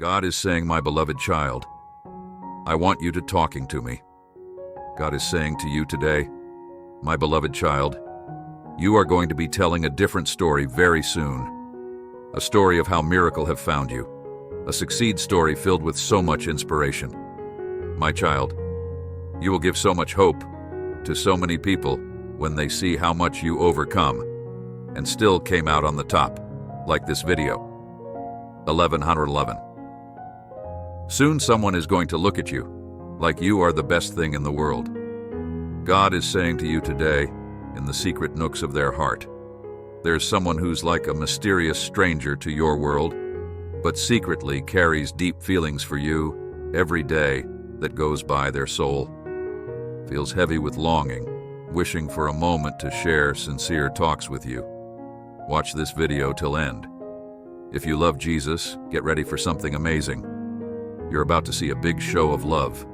God is saying, my beloved child, I want you to talking to me. God is saying to you today, my beloved child, you are going to be telling a different story very soon. A story of how miracle have found you. A succeed story filled with so much inspiration. My child, you will give so much hope to so many people when they see how much you overcome and still came out on the top, like this video. 1111. Soon someone is going to look at you like you are the best thing in the world. God is saying to you today, in the secret nooks of their heart, there's someone who's like a mysterious stranger to your world, but secretly carries deep feelings for you every day that goes by. Their soul feels heavy with longing, wishing for a moment to share sincere talks with you. Watch this video till end. If you love Jesus, get ready for something amazing. You're about to see a big show of love,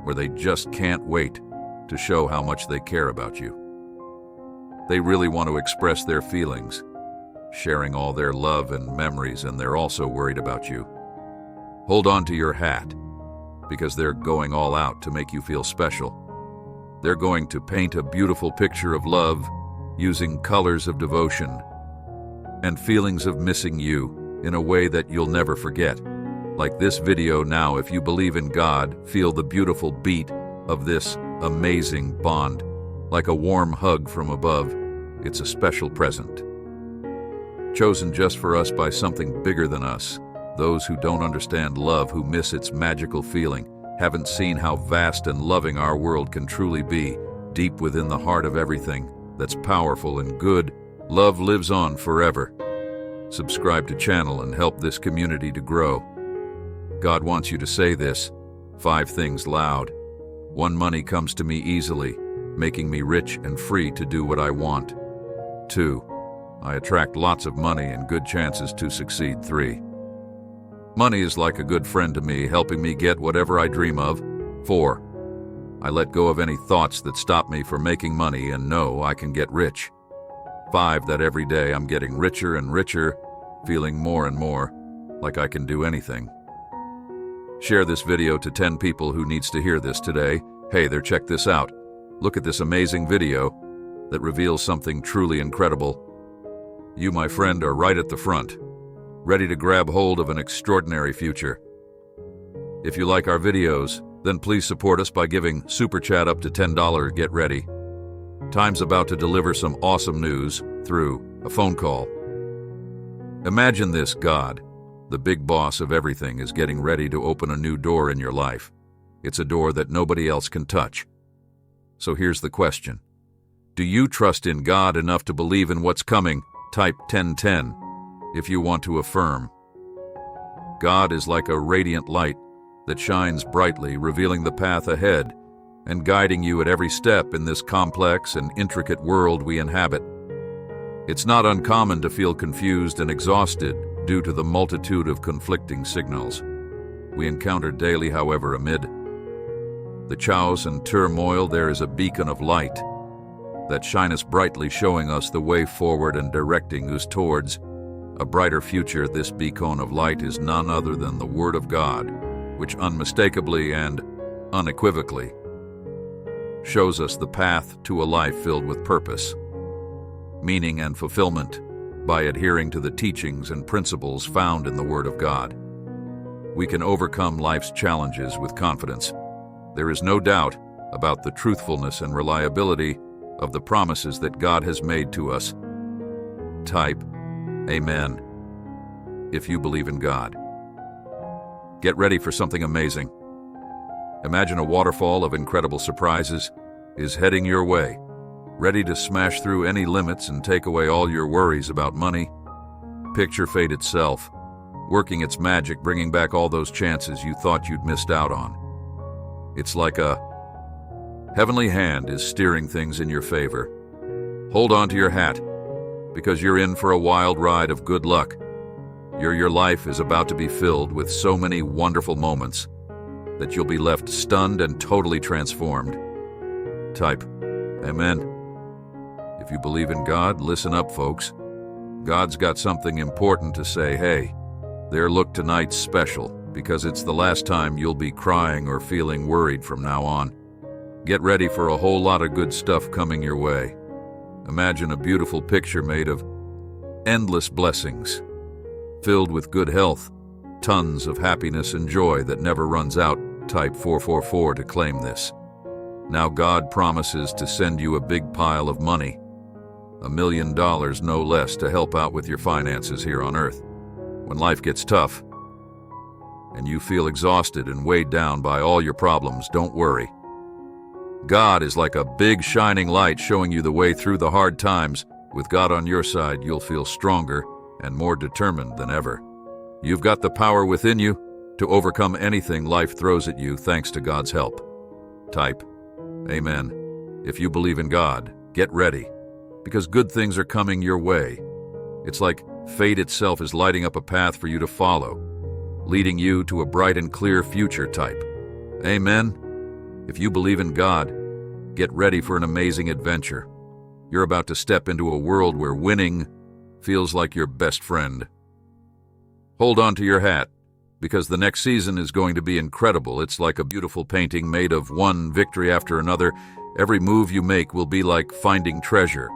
where they just can't wait to show how much they care about you. They really want to express their feelings, sharing all their love and memories, and they're also worried about you. Hold on to your hat, because they're going all out to make you feel special. They're going to paint a beautiful picture of love using colors of devotion and feelings of missing you in a way that you'll never forget. Like this video now, if you believe in God, feel the beautiful beat of this amazing bond. Like a warm hug from above, it's a special present, chosen just for us by something bigger than us. Those who don't understand love, who miss its magical feeling, haven't seen how vast and loving our world can truly be. Deep within the heart of everything that's powerful and good, love lives on forever. Subscribe to channel and help this community to grow. God wants you to say this 5 things loud. 1. Money comes to me easily, making me rich and free to do what I want. 2. I attract lots of money and good chances to succeed. 3. Money is like a good friend to me, helping me get whatever I dream of. 4. I let go of any thoughts that stop me from making money and know I can get rich. 5. That every day I'm getting richer and richer, feeling more and more like I can do anything. Share this video to 10 people who needs to hear this today. Hey there, check this out. Look at this amazing video that reveals something truly incredible. You, my friend, are right at the front, ready to grab hold of an extraordinary future. If you like our videos, then please support us by giving Super Chat up to $10. Get ready. Time's about to deliver some awesome news through a phone call. Imagine this: God, the big boss of everything, is getting ready to open a new door in your life. It's a door that nobody else can touch. So here's the question. Do you trust in God enough to believe in what's coming? Type 1010 if you want to affirm. God is like a radiant light that shines brightly, revealing the path ahead and guiding you at every step in this complex and intricate world we inhabit. It's not uncommon to feel confused and exhausted due to the multitude of conflicting signals we encounter daily. However, amid the chaos and turmoil, there is a beacon of light that shineth brightly, showing us the way forward and directing us towards a brighter future. This beacon of light is none other than the Word of God, which unmistakably and unequivocally shows us the path to a life filled with purpose, meaning, and fulfillment. By adhering to the teachings and principles found in the Word of God, we can overcome life's challenges with confidence. There is no doubt about the truthfulness and reliability of the promises that God has made to us. Type Amen if you believe in God. Get ready for something amazing. Imagine a waterfall of incredible surprises is heading your way, ready to smash through any limits and take away all your worries about money. Picture fate itself, working its magic, bringing back all those chances you thought you'd missed out on. It's like a heavenly hand is steering things in your favor. Hold on to your hat, because you're in for a wild ride of good luck. Your life is about to be filled with so many wonderful moments that you'll be left stunned and totally transformed. Type Amen if you believe in God. Listen up, folks. God's got something important to say. Hey there, look, tonight's special. because it's the last time you'll be crying or feeling worried from now on. Get ready for a whole lot of good stuff coming your way. Imagine a beautiful picture made of endless blessings, filled with good health, tons of happiness and joy that never runs out. Type 444 to claim this. Now God promises to send you a big pile of money, $1 million no less, to help out with your finances here on earth. When life gets tough and you feel exhausted and weighed down by all your problems, don't worry. God is like a big shining light showing you the way through the hard times. With God on your side, you'll feel stronger and more determined than ever. You've got the power within you to overcome anything life throws at you thanks to God's help. Type Amen. If you believe in God, get ready, because good things are coming your way. It's like fate itself is lighting up a path for you to follow, leading you to a bright and clear future. Type Amen. If you believe in God, get ready for an amazing adventure. You're about to step into a world where winning feels like your best friend. Hold on to your hat, because the next season is going to be incredible. It's like a beautiful painting made of one victory after another. Every move you make will be like finding treasure.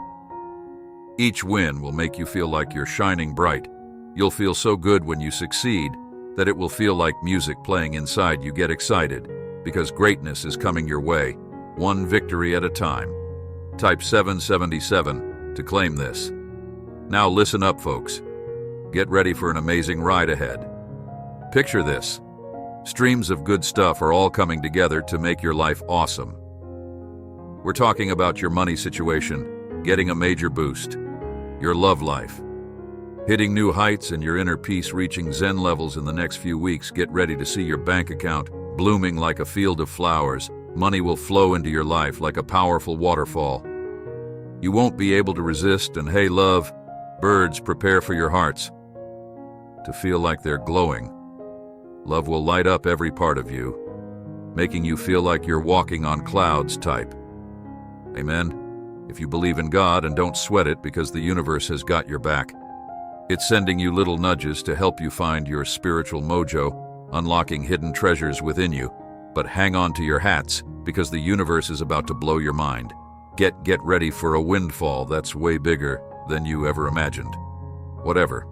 Each win will make you feel like you're shining bright. You'll feel so good when you succeed that it will feel like music playing inside you. Get excited, because greatness is coming your way, one victory at a time. Type 777 to claim this. Now listen up, folks. Get ready for an amazing ride ahead. Picture this. Streams of good stuff are all coming together to make your life awesome. We're talking about your money situation getting a major boost, your love life hitting new heights, and your inner peace reaching Zen levels in the next few weeks. Get ready to see your bank account blooming like a field of flowers. Money will flow into your life like a powerful waterfall. You won't be able to resist, and hey, love, birds, prepare for your hearts to feel like they're glowing. Love will light up every part of you, making you feel like you're walking on clouds. Type Amen. If you believe in God, and don't sweat it, because the universe has got your back. It's sending you little nudges to help you find your spiritual mojo, unlocking hidden treasures within you. But hang on to your hats, because the universe is about to blow your mind. Get ready for a windfall that's way bigger than you ever imagined. Whatever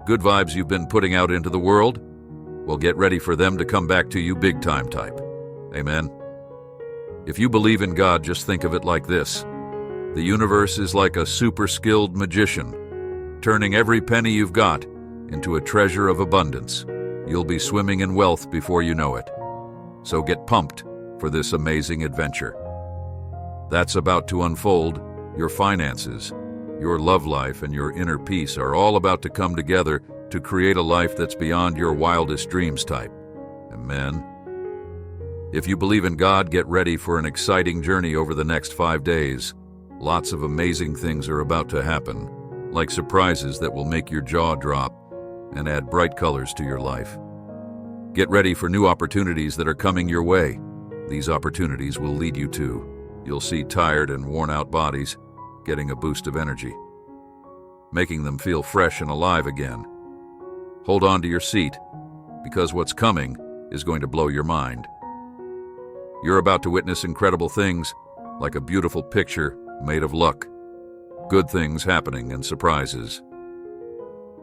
good vibes you've been putting out into the world, well, get ready for them to come back to you big time. Type Amen. If you believe in God, just think of it like this. The universe is like a super skilled magician, turning every penny you've got into a treasure of abundance. You'll be swimming in wealth before you know it. So get pumped for this amazing adventure that's about to unfold. Your finances, your love life, and your inner peace are all about to come together to create a life that's beyond your wildest dreams. Type Amen. If you believe in God, get ready for an exciting journey over the next 5 days. Lots of amazing things are about to happen, like surprises that will make your jaw drop and add bright colors to your life. Get ready for new opportunities that are coming your way. These opportunities will lead you to, you'll see tired and worn-out bodies getting a boost of energy, making them feel fresh and alive again. Hold on to your seat, because what's coming is going to blow your mind. You're about to witness incredible things, like a beautiful picture made of luck. Good things happening and surprises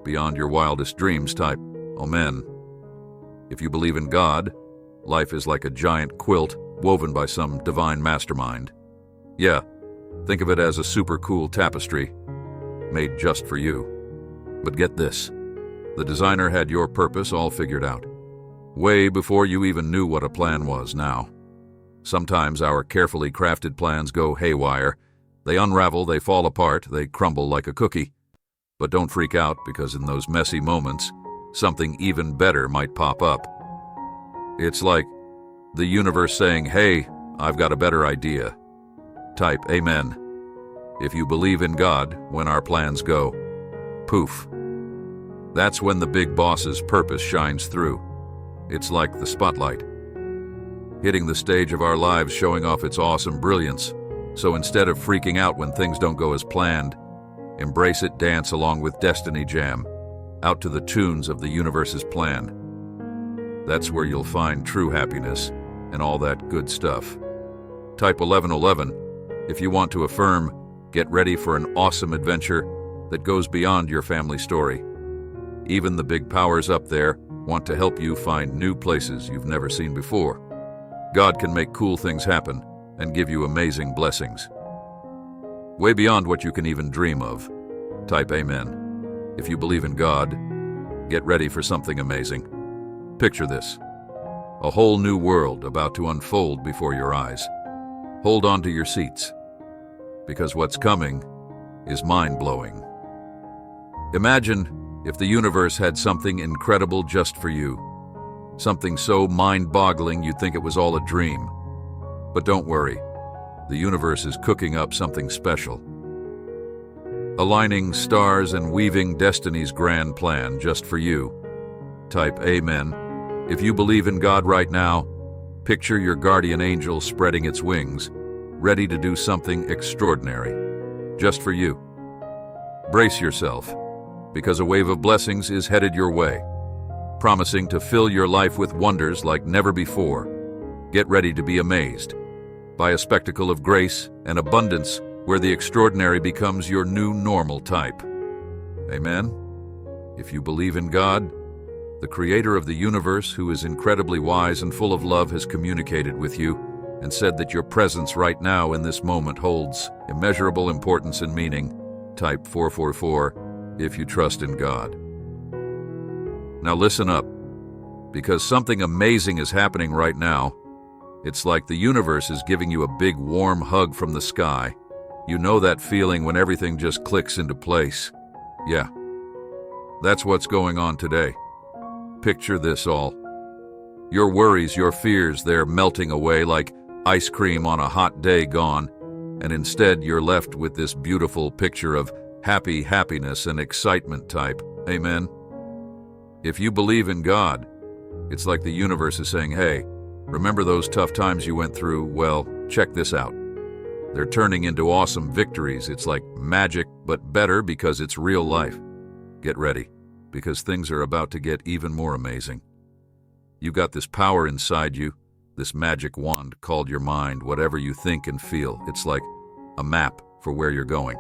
beyond your wildest dreams. Type Amen. If you believe in God, life is like a giant quilt woven by some divine mastermind. Yeah, think of it as a super cool tapestry made just for you. But get this, the designer had your purpose all figured out, way before you even knew what a plan was. Now, sometimes our carefully crafted plans go haywire. They unravel, they fall apart, they crumble like a cookie. But don't freak out, because in those messy moments, something even better might pop up. It's like the universe saying, hey, I've got a better idea. Type Amen. If you believe in God, when our plans go poof, that's when the big boss's purpose shines through. It's like the spotlight hitting the stage of our lives, showing off its awesome brilliance. So instead of freaking out when things don't go as planned, embrace it, dance along with Destiny Jam, out to the tunes of the universe's plan. That's where you'll find true happiness and all that good stuff. Type 1111 if you want to affirm, get ready for an awesome adventure that goes beyond your family story. Even the big powers up there want to help you find new places you've never seen before. God can make cool things happen and give you amazing blessings, way beyond what you can even dream of. Type Amen. If you believe in God, get ready for something amazing. Picture this: a whole new world about to unfold before your eyes. Hold on to your seats, because what's coming is mind-blowing. Imagine if the universe had something incredible just for you. Something so mind-boggling you'd think it was all a dream. But don't worry, the universe is cooking up something special. Aligning stars and weaving destiny's grand plan just for you. Type Amen. If you believe in God right now, picture your guardian angel spreading its wings, ready to do something extraordinary, just for you. Brace yourself, because a wave of blessings is headed your way, promising to fill your life with wonders like never before. Get ready to be amazed by a spectacle of grace and abundance where the extraordinary becomes your new normal type. Amen? If you believe in God, the creator of the universe, who is incredibly wise and full of love, has communicated with you and said that your presence right now in this moment holds immeasurable importance and meaning. Type 444 if you trust in God. Now listen up, because something amazing is happening right now. It's like the universe is giving you a big warm hug from the sky. You know that feeling when everything just clicks into place? Yeah, that's what's going on today. Picture this all. Your worries, your fears, they're melting away like ice cream on a hot day gone, and instead you're left with this beautiful picture of happiness and excitement. Type Amen. If you believe in God, it's like the universe is saying, hey, remember those tough times you went through? Well, check this out. They're turning into awesome victories. It's like magic, but better because it's real life. Get ready, because things are about to get even more amazing. You got this power inside you, this magic wand called your mind. Whatever you think and feel, it's like a map for where you're going.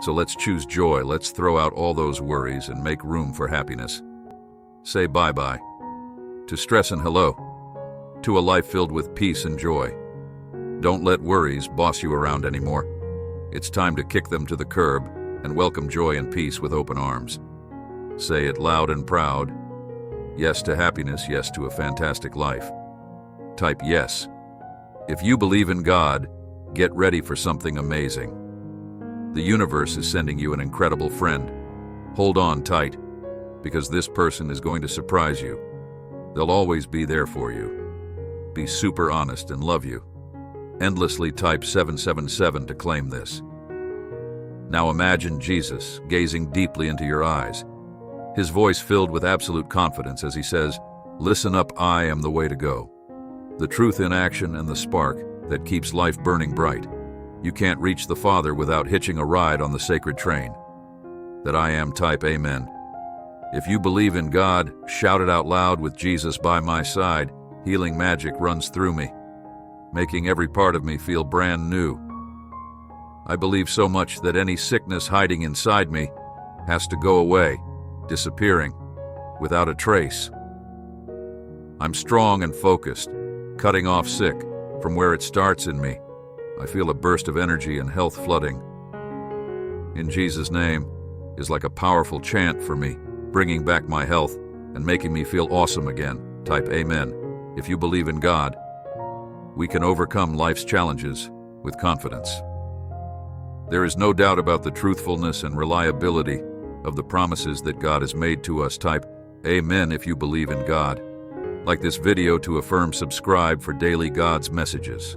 So let's choose joy. Let's throw out all those worries and make room for happiness. Say bye-bye to stress and hello to a life filled with peace and joy. Don't let worries boss you around anymore. It's time to kick them to the curb and welcome joy and peace with open arms. Say it loud and proud. Yes to happiness, yes to a fantastic life. Type yes. If you believe in God, get ready for something amazing. The universe is sending you an incredible friend. Hold on tight, because this person is going to surprise you. They'll always be there for you. Be super honest and love you. Endlessly. Type 777 to claim this. Now imagine Jesus gazing deeply into your eyes, his voice filled with absolute confidence as he says, listen up, I am the way to go. The truth in action and the spark that keeps life burning bright. You can't reach the Father without hitching a ride on the sacred train. That I am. Type Amen. If you believe in God, shout it out loud. With Jesus by my side, healing magic runs through me, making every part of me feel brand new. I believe so much that any sickness hiding inside me has to go away, disappearing without a trace. I'm strong and focused, cutting off sick from where it starts in me. I feel a burst of energy and health flooding. In Jesus' name is like a powerful chant for me, bringing back my health and making me feel awesome again. Type Amen. If you believe in God, we can overcome life's challenges with confidence. There is no doubt about the truthfulness and reliability of the promises that God has made to us. Type Amen if you believe in God. Like this video to affirm, subscribe for daily God's messages.